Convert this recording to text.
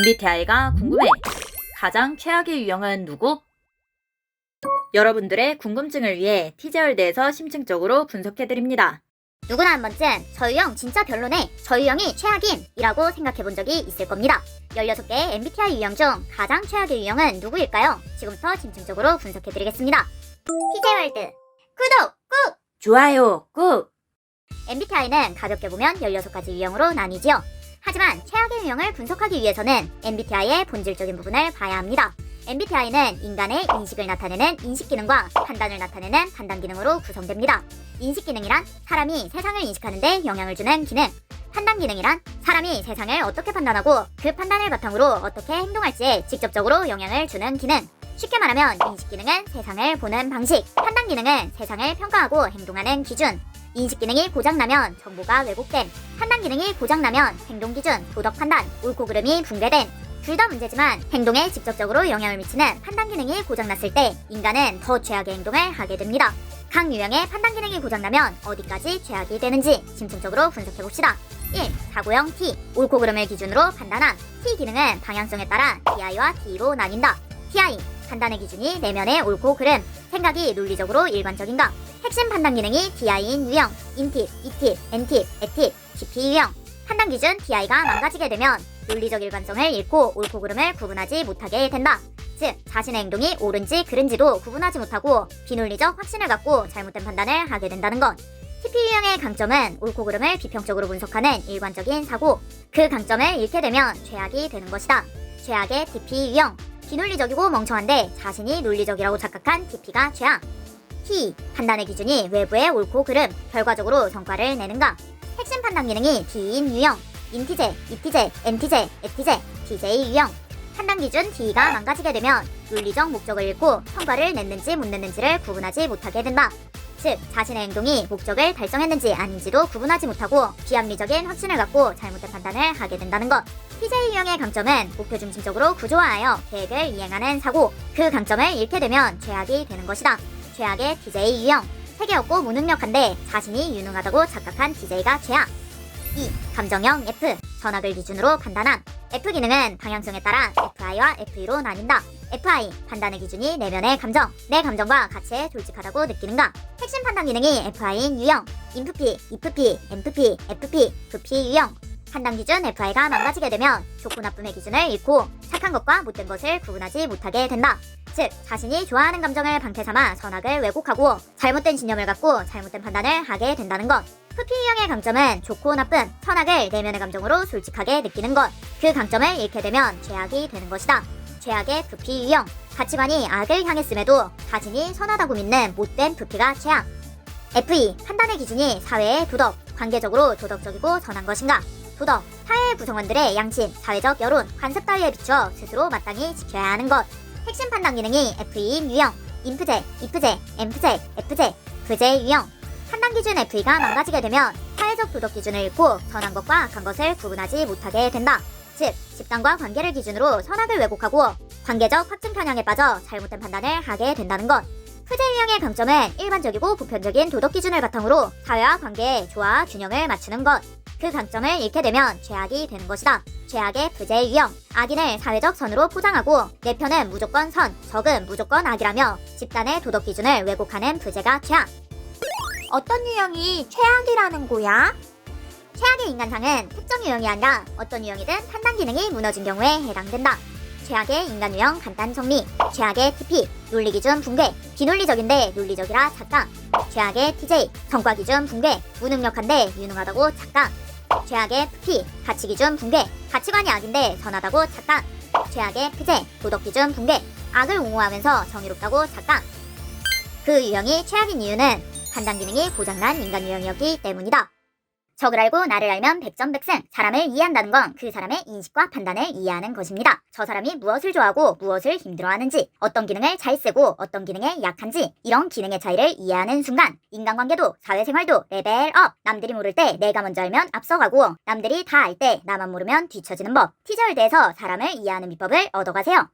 MBTI가 궁금해. 가장 최악의 유형은 누구? 여러분들의 궁금증을 위해 티제월드에서 심층적으로 분석해드립니다. 누구나 한 번쯤 저 유형 진짜 별로네, 저 유형이 최악임 이라고 생각해본 적이 있을 겁니다. 16개의 MBTI 유형 중 가장 최악의 유형은 누구일까요? 지금부터 심층적으로 분석해드리겠습니다. 티제월드 구독 꾹! 좋아요 꾹! MBTI는 가볍게 보면 16가지 유형으로 나뉘지요. 하지만 최악의 유형을 분석하기 위해서는 MBTI의 본질적인 부분을 봐야 합니다. MBTI는 인간의 인식을 나타내는 인식 기능과 판단을 나타내는 판단 기능으로 구성됩니다. 인식 기능이란 사람이 세상을 인식하는 데 영향을 주는 기능, 판단 기능이란 사람이 세상을 어떻게 판단하고 그 판단을 바탕으로 어떻게 행동할지에 직접적으로 영향을 주는 기능. 쉽게 말하면 인식 기능은 세상을 보는 방식, 판단 기능은 세상을 평가하고 행동하는 기준. 인식 기능이 고장나면 정보가 왜곡됨, 판단 기능이 고장나면 행동 기준, 도덕 판단, 옳고 그름이 붕괴됨. 둘 다 문제지만 행동에 직접적으로 영향을 미치는 판단 기능이 고장났을 때 인간은 더 최악의 행동을 하게 됩니다. 각 유형의 판단 기능이 고장나면 어디까지 최악이 되는지 심층적으로 분석해봅시다. 1. 사고형 T, 옳고 그름을 기준으로 판단함. T 기능은 방향성에 따라 TI와 T로 나뉜다. TI, 판단의 기준이 내면의 옳고 그름, 생각이 논리적으로 일관적인가. 핵심 판단 기능이 TI인 유형, 인팁, 이팁, N팁, A팁, GP 유형. 판단 기준 TI가 망가지게 되면 논리적 일관성을 잃고 옳고 그름을 구분하지 못하게 된다. 즉, 자신의 행동이 옳은지 그른지도 구분하지 못하고 비논리적 확신을 갖고 잘못된 판단을 하게 된다는 것. TP 유형의 강점은 옳고 그름을 비평적으로 분석하는 일관적인 사고. 그 강점을 잃게 되면 최악이 되는 것이다. 최악의 TP 유형. 비논리적이고 멍청한데 자신이 논리적이라고 착각한 TP가 최악. T, 판단의 기준이 외부의 옳고 그름, 결과적으로 성과를 내는가. 핵심 판단 기능이 D인 유형, 인티제, 이티제, N티제, A티제, TJ 유형. 판단 기준 D가 망가지게 되면 논리적 목적을 잃고 성과를 냈는지 못 냈는지를 구분하지 못하게 된다. 즉, 자신의 행동이 목적을 달성했는지 아닌지도 구분하지 못하고 비합리적인 확신을 갖고 잘못된 판단을 하게 된다는 것. TJ 유형의 강점은 목표 중심적으로 구조화하여 계획을 이행하는 사고. 그 강점을 잃게 되면 최악이 되는 것이다. 최악의 TJ 유형. 세계 없고 무능력한데 자신이 유능하다고 착각한 TJ가 최악. 2. 감정형 F, 선악을 기준으로 판단함. F 기능은 방향성에 따라 FI와 FE로 나뉜다. FI, 판단의 기준이 내면의 감정, 내 감정과 가치에 솔직하다고 느끼는가. 핵심 판단 기능이 FI인 유형, INFP, IFP, MFP, FP, VP 유형. 판단 기준 FI가 망가지게 되면 좋고 나쁨의 기준을 잃고 착한 것과 못된 것을 구분하지 못하게 된다. 즉, 자신이 좋아하는 감정을 방패 삼아 선악을 왜곡하고 잘못된 신념을 갖고 잘못된 판단을 하게 된다는 것. FP 유형의 강점은 좋고 나쁨, 선악을 내면의 감정으로 솔직하게 느끼는 것. 그 강점을 잃게 되면 최악이 되는 것이다. 최악의 FP 유형. 가치관이 악을 향했음에도 자신이 선하다고 믿는 못된 FP가 최악. FE, 판단의 기준이 사회의 도덕, 관계적으로 도덕적이고 선한 것인가. 도덕, 사회 구성원들의 양심, 사회적 여론, 관습 따위에 비추어 스스로 마땅히 지켜야 하는 것. 핵심 판단 기능이 FE인 유형, 인프제, 이프제, 엠프제, F제, V제 유형. 판단 기준 FE가 망가지게 되면 사회적 도덕 기준을 잃고 선한 것과 악한 것을 구분하지 못하게 된다. 즉, 집단과 관계를 기준으로 선악을 왜곡하고 관계적 확증 편향에 빠져 잘못된 판단을 하게 된다는 것. V제 유형의 강점은 일반적이고 보편적인 도덕 기준을 바탕으로 사회와 관계의 조화, 균형을 맞추는 것. 그 강점을 잃게 되면 최악이 되는 것이다. 최악의 V제 유형. 악인을 사회적 선으로 포장하고 내 편은 무조건 선, 적은 무조건 악이라며 집단의 도덕 기준을 왜곡하는 V제가 최악. 어떤 유형이 최악이라는 거야? 최악의 인간상은 특정 유형이 아니라 어떤 유형이든 판단 기능이 무너진 경우에 해당된다. 최악의 인간 유형 간단 정리. 최악의 TP, 논리 기준 붕괴. 비논리적인데 논리적이라 착각. 최악의 TJ, 성과 기준 붕괴. 무능력한데 유능하다고 착각. 최악의 FP, 가치 기준 붕괴. 가치관이 악인데 선하다고 착각. 최악의 FJ, 도덕 기준 붕괴. 악을 옹호하면서 정의롭다고 착각. 그 유형이 최악인 이유는 판단 기능이 고장난 인간 유형이었기 때문이다. 적을 알고 나를 알면 백전백승. 사람을 이해한다는 건 그 사람의 인식과 판단을 이해하는 것입니다. 저 사람이 무엇을 좋아하고 무엇을 힘들어하는지, 어떤 기능을 잘 쓰고 어떤 기능에 약한지, 이런 기능의 차이를 이해하는 순간 인간관계도 사회생활도 레벨업. 남들이 모를 때 내가 먼저 알면 앞서가고 남들이 다 알 때 나만 모르면 뒤처지는 법. 티저월드에서 사람을 이해하는 비법을 얻어가세요.